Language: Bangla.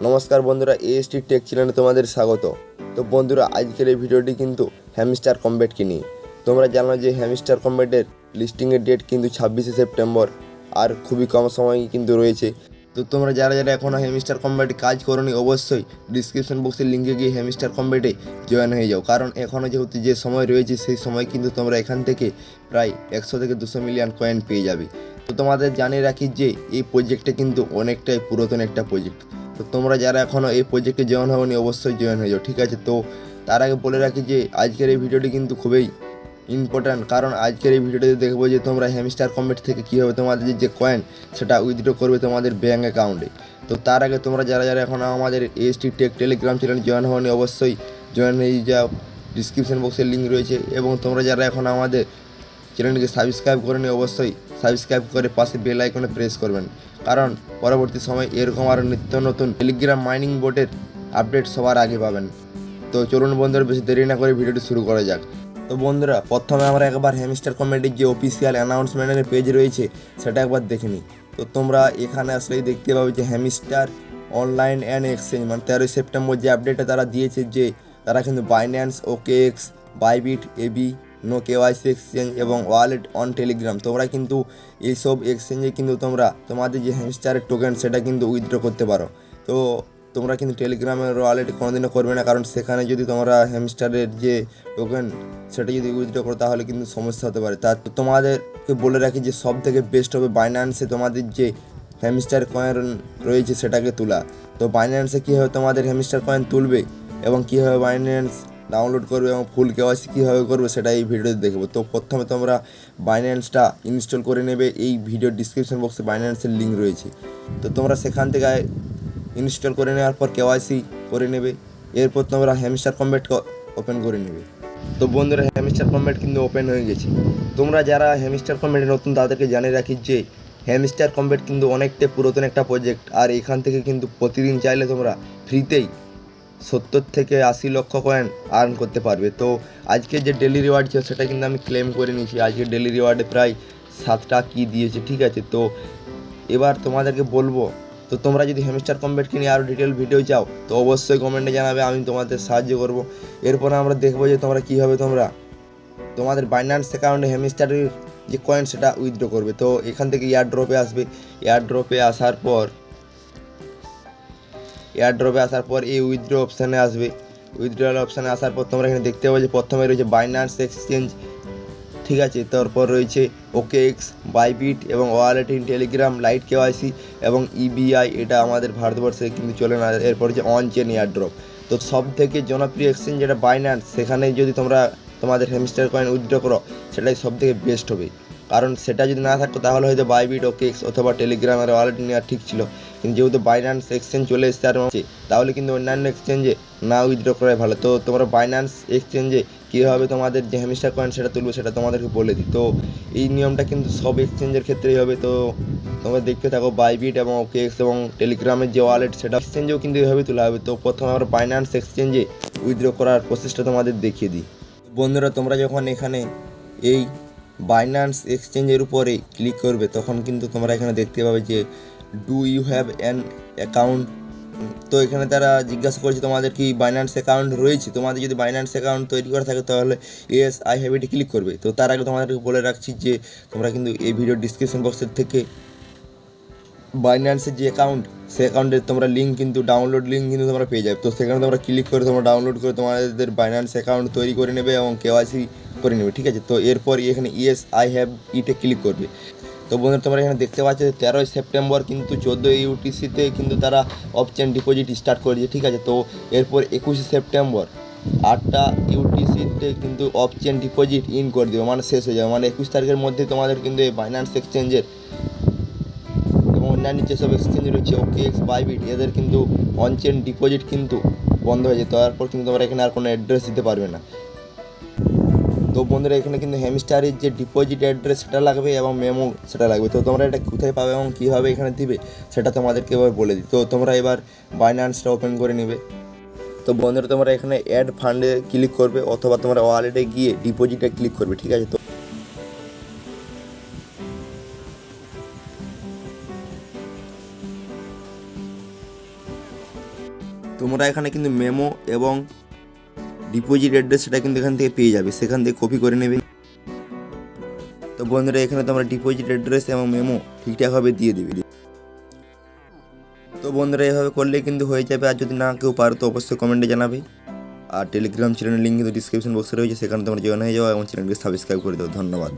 নমস্কার বন্ধুরা, এএসটি টেক চ্যানেলে তোমাদের স্বাগত। তো বন্ধুরা, আজকের এই ভিডিওটি কিন্তু হ্যামস্টার কম্ব্যাটকে নিয়ে। তোমরা জানো যে হ্যামস্টার কম্ব্যাটের লিস্টিংয়ের ডেট কিন্তু 26শে সেপ্টেম্বর, আর খুবই কম সময় কিন্তু রয়েছে। তো তোমরা যারা এখনও হ্যামস্টার কম্ব্যাটে কাজ করোনি, অবশ্যই ডিসক্রিপশন বক্সের লিঙ্কে গিয়ে হ্যামস্টার কম্ব্যাটে জয়েন হয়ে যাও, কারণ এখনও যেহেতু যে সময় রয়েছে সেই সময় কিন্তু তোমরা এখান থেকে প্রায় 100 থেকে 200 মিলিয়ন কয়েন পেয়ে যাবে। তো তোমাদের জানিয়ে রাখি যে এই প্রজেক্টটা কিন্তু অনেকটাই পুরাতন একটা প্রজেক্ট। তো তোমরা যারা এখনও এই প্রজেক্টে জয়েন হওনি, অবশ্যই জয়েন হয়ে যাও, ঠিক আছে? তো তার আগে বলে রাখি যে আজকের এই ভিডিওটি কিন্তু খুবই ইম্পর্ট্যান্ট, কারণ আজকের এই ভিডিওতে দেখবো যে তোমরা হ্যামস্টার কম্ব্যাট থেকে কীভাবে তোমাদের যে কয়েন সেটা উইথড্র করবে তোমাদের ব্যাঙ্ক অ্যাকাউন্টে। তো তার আগে তোমরা যারা এখনও আমাদের AST tech Telegram channel join হওনি, অবশ্যই জয়েন হয়ে যাও, ডিসক্রিপশন বক্সের লিঙ্ক রয়েছে। এবং তোমরা যারা এখন আমাদের চ্যানেলটিকে সাবস্ক্রাইব করেনি, অবশ্যই সাবস্ক্রাইব করে পাশে বেল আইকনে প্রেস করবেন, কারণ পরবর্তী সময় এরকম আরও নিত্য নতুন টেলিগ্রাম মাইনিং বোটের আপডেট সবার আগে পাবেন। তো চলুন বন্ধুরা, বেশি দেরি না করে ভিডিওটি শুরু করা যাক। তো বন্ধুরা, প্রথমে আমরা একবার হ্যামস্টার কম্ব্যাটের যে অফিসিয়াল অ্যানাউন্সমেন্টের পেজ রয়েছে সেটা একবার দেখে নিই। তো তোমরা এখানে আসলেই দেখতে পাবে যে হ্যামস্টার অনলাইন অ্যান্ড এক্সচেঞ্জ, মানে 13 সেপ্টেম্বর যে আপডেটটা তারা দিয়েছে, যে তারা কিন্তু বাইন্যান্স, OKX, বাইবিট, এবি, নো কেওয়াইসি এক্সচেঞ্জ এবং ওয়ালেট অন টেলিগ্রাম, তোমরা কিন্তু এইসব এক্সচেঞ্জে কিন্তু তোমরা তোমাদের যে হ্যামস্টারের টোকেন সেটা কিন্তু উইথড্র করতে পারো। তো তোমরা কিন্তু টেলিগ্রামের ওয়ালেট কোনোদিনও করবে না, কারণ সেখানে যদি তোমরা হ্যামস্টারের যে টোকেন সেটা যদি উইথড্র করো তাহলে কিন্তু সমস্যা হতে পারে। তা তোমাদেরকে বলে রাখি যে সব থেকে বেস্ট হবে বাইন্যান্সে তোমাদের যে হ্যামস্টার কয়েন রয়েছে সেটাকে তোলা। তো বাইন্যান্সে কীভাবে তোমাদের হ্যামস্টার কয়েন তুলবে এবং কীভাবে বাইন্যান্স ডাউনলোড করবে এবং ফুল কেওয়াইসি কীভাবে করবে সেটা এই ভিডিওতে দেখবো। তো প্রথমে তোমরা বাইন্যান্সটা ইনস্টল করে নেবে, এই ভিডিওর ডিসক্রিপশন বক্সে বাইন্যান্সের লিঙ্ক রয়েছে। তো তোমরা সেখান থেকে ইনস্টল করে নেওয়ার পর কেওয়াইসি করে নেবে, এরপর তোমরা হ্যামস্টার কম্ব্যাট ওপেন করে নেবে। তো বন্ধুরা, হ্যামস্টার কম্ব্যাট কিন্তু ওপেন হয়ে গেছে। তোমরা যারা হ্যামস্টার কম্ব্যাটে নতুন তাদেরকে জানিয়ে রাখি যে হ্যামস্টার কম্ব্যাট কিন্তু অনেকটা পুরাতন একটা প্রজেক্ট, আর এখান থেকে কিন্তু প্রতিদিন চাইলে তোমরা ফ্রিতেই 70 থেকে 80 লক্ষ কয়েন আর্ন করতে পারবে। তো আজকে যে ডেলি রিওয়ার্ড ছিল সেটা কিন্তু আমি ক্লেম করে নিয়েছি। আজকে ডেলি রিওয়ার্ডে প্রায় 7টা কি দিয়েছে, ঠিক আছে? তো এবার তোমাদেরকে বলবো, তো তোমরা যদি হ্যামস্টার কম্ব্যাটকে নিয়ে আরও ডিটেল ভিডিও চাও তো অবশ্যই কমেন্টে জানাবে, আমি তোমাদের সাহায্য করব। এরপরে আমরা দেখবো যে তোমরা কীভাবে তোমরা তোমাদের বাইন্যান্স অ্যাকাউন্টে হ্যামস্টারের যে কয়েন সেটা উইথড্র করবে। তো এখান থেকে এয়ারড্রপে আসবে, এয়ারড্রপে আসার পর এই উইথড্র অপশানে আসবে। উইথড্রয়াল অপশানে আসার পর তোমরা এখানে দেখতে পাবে যে প্রথমে রয়েছে বাইন্যান্স এক্সচেঞ্জ, ঠিক আছে? তারপর রয়েছে OKX, বাইবিট এবং wallet in Telegram, light KYC এবং EBI, এটা আমাদের ভারতবর্ষে কিন্তু চলে না। এরপর হচ্ছে অন চেন এয়ারড্রপ। তো সব থেকে জনপ্রিয় এক্সচেঞ্জ যেটা বাইন্যান্স, সেখানে যদি তোমরা তোমাদের হ্যামস্টার কয়েন উইথড্র করো সেটাই সব থেকে বেস্ট হবে, কারণ সেটা যদি না থাকতো তাহলে হয়তো বাইবিট, OKX অথবা টেলিগ্রামের ওয়ালেট নেওয়া ঠিক ছিল। কিন্তু যেহেতু বাইন্যান্স এক্সচেঞ্জ চলে এসছে আর তাহলে কিন্তু অন্যান্য এক্সচেঞ্জে না উইথড্র করাই ভালো। তো তোমরা বাইন্যান্স এক্সচেঞ্জে কীভাবে তোমাদের যে হ্যামস্টার কয়েন সেটা তুলবে সেটা তোমাদেরকে বলে দিই। তো এই নিয়মটা কিন্তু সব এক্সচেঞ্জের ক্ষেত্রেই হবে। তো তোমরা দেখতে থাকো, বাইবিট এবং OKX এবং টেলিগ্রামের যে ওয়ালেট সেটা এক্সচেঞ্জেও কিন্তু এইভাবে তোলা হবে। তো প্রথমে আমরা বাইন্যান্স এক্সচেঞ্জে উইথড্র করার প্রসেসটা তোমাদের দেখিয়ে দিই। বন্ধুরা, তোমরা যখন এখানে এই বাইন্যান্স এক্সচেঞ্জের উপরে ক্লিক করবে তখন কিন্তু তোমরা এখানে দেখতে পাবে যে do you have an account. তো এখানে তারা জিজ্ঞাসা করছে তোমাদের কি বাইন্যান্স অ্যাকাউন্ট রয়েছে। তোমাদের যদি বাইন্যান্স অ্যাকাউন্ট তৈরি করা থাকে তাহলে ইয়েস আই হ্যাভ ইটে ক্লিক করবে। তো তার আগে তোমাদেরকে বলে রাখছি যে তোমরা কিন্তু এই ভিডিও ডিসক্রিপশন বক্সের থেকে বাইন্যান্সের যে অ্যাকাউন্ট সেই অ্যাকাউন্টের তোমরা লিঙ্ক কিন্তু ডাউনলোড লিঙ্ক কিন্তু তোমরা পেয়ে যাবে। তো সেখানে তোমরা ক্লিক করে তোমরা ডাউনলোড করে তোমাদের বাইন্যান্স অ্যাকাউন্ট তৈরি করে নেবে এবং কেওয়াইসি করে নেবে, ঠিক আছে? তো এরপর এখানে ইয়েস আই হ্যাভ ইটে ক্লিক করবে। তো বন্ধুরা, তোমরা এখানে দেখতে পাচ্ছ 13 সেপ্টেম্বর কিন্তু 14 UTCতে কিন্তু তারা অফ চেন ডিপোজিট স্টার্ট করেছে, ঠিক আছে? তো এরপর 21 সেপ্টেম্বর 8টা UTCতে কিন্তু অফ চেন ডিপোজিট ইন করে দেবে, মানে শেষ হয়ে যাবে, মানে 21 তারিখের মধ্যে তোমাদের কিন্তু এই বাইন্যান্স এক্সচেঞ্জের এবং অন্যান্য যেসব এক্সচেঞ্জ রয়েছে OKX, বাইবিট, এদের কিন্তু অন চেন ডিপোজিট কিন্তু বন্ধ হয়ে যায়। তারপর কিন্তু তোমরা এখানে আর কোনো অ্যাড্রেস দিতে পারবে না। তো বন্ধুরা, এখানে কিন্তু হ্যামস্টারের যে ডিপোজিট অ্যাড্রেস সেটা লাগবে এবং মেমো সেটা লাগবে। তো তোমরা এটা কোথায় পাবে এবং কীভাবে এখানে দিবে সেটা তোমাদেরকে এবার বলে দিই। তো তোমরা এবার বাইন্যান্সটা ওপেন করে নেবে। তো বন্ধুরা, তোমরা এখানে অ্যাড ফান্ডে ক্লিক করবে অথবা তোমরা ওয়ালেটে গিয়ে ডিপোজিটে ক্লিক করবে, ঠিক আছে? তো তোমরা এখানে কিন্তু মেমো এবং ডিপোজিট অ্যাড্রেস সেটা কিন্তু এখান থেকে পেয়ে যাবে, সেখান থেকে কপি করে নেবে। তো বন্ধুরা এখানে তোমরা ডিপোজিট অ্যাড্রেস এবং মেমো ঠিকঠাকভাবে দিয়ে দেবে। তো বন্ধুরা এভাবে করলে কিন্তু হয়ে যাবে। আর যদি না কেউ পারো তো অবশ্যই কমেন্টে জানাবে। আর টেলিগ্রাম চ্যানেলের লিঙ্ক কিন্তু ডিসক্রিপশন বক্সে রয়েছে, সেখানে তোমরা জয়েন হয়ে যাও এবং চ্যানেলকে সাবস্ক্রাইব করে দাও। ধন্যবাদ।